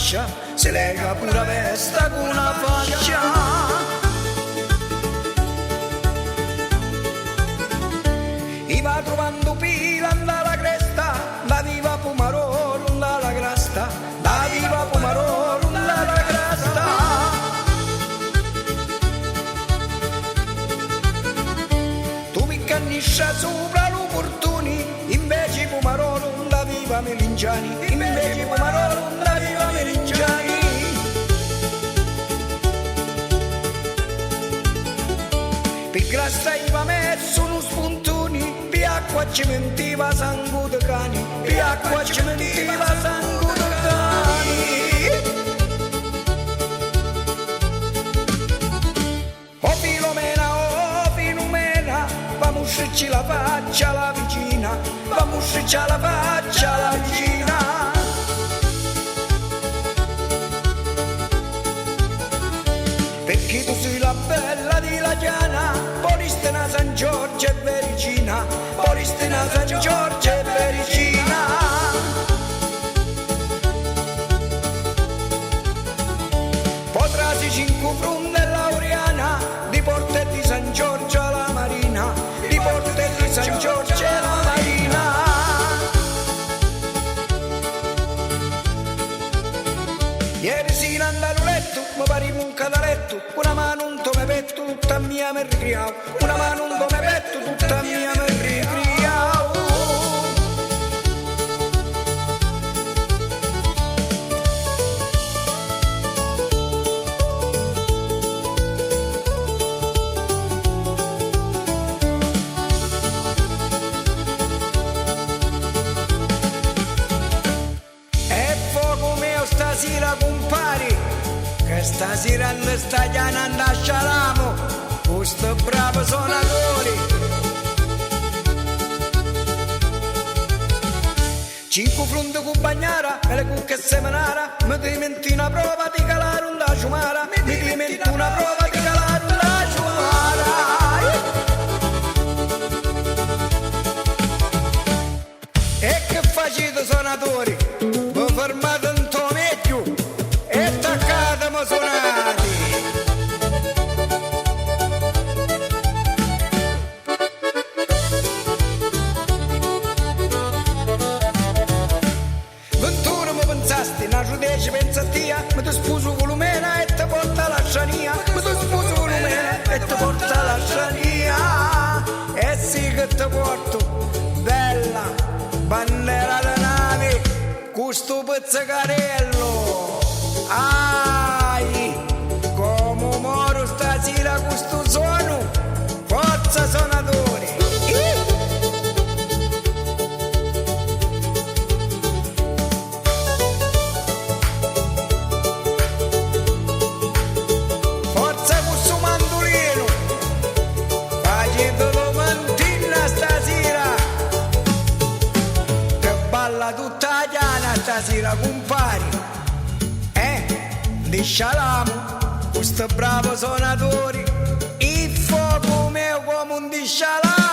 faccia, si lega pure vesta con una faccia. I va trovando pila dalla cresta, da viva Pumarolo dalla crasta, da viva Pumarolo dalla crasta. Tu mi canniscia sopra l'opportuni, invece Pumarolo da viva Melingiani, invece Pumarolo da viva Melingiani. Per grassa iva messo uno spuntoni, per acqua ci mentiva sangue de cani, per acqua ci mentiva sangue de cani. O Filomena, o Filomena, vamo uscirci la faccia alla vicina, vamo uscirci la faccia alla vicina. Perché tu sei la bella di la Chiana, Polistina San Giorgio e Vericina, Polistina San Giorgio e Vericina. Potrasi cinque fronde Laureana, di Porta e di San Giorgio alla Marina, di Porta e di San Giorgio alla Marina. Ieri sera andavo a letto, mi parivo un cadaletto, una mano un tome petto, tutta mia mi ricriavo, una mano un tome petto, tutta mia mi ricriavo. Stasera compari, che stasera non sta chiamando a Scialamo, questo bravo suonatore. Cinque fronte con bagnara e le cucche seminara, mi dimenti una prova di calare un da ciumara, mi dimenti una prova di calare un da ciumara. E che facete suonatori? Vi fermate un tomeggio e attaccatemi suonati. Ventura mi pensasti, una giudece pensatia, mi ti sposo con l'umena e ti porta la sciania, mi ti sposo con l'umena e ti porta la sciania. E sì che ti porto, bella bandiera da nave, questo pezzacarello. Ai, come moro stasera questo suono, forza suonatori. Forza questo mandolino, facetelo mantina stasera, che balla tutta la chiana stasera compari. Di Scialamo, questo bravo suonatore, il fuoco mio come un di Scialamo.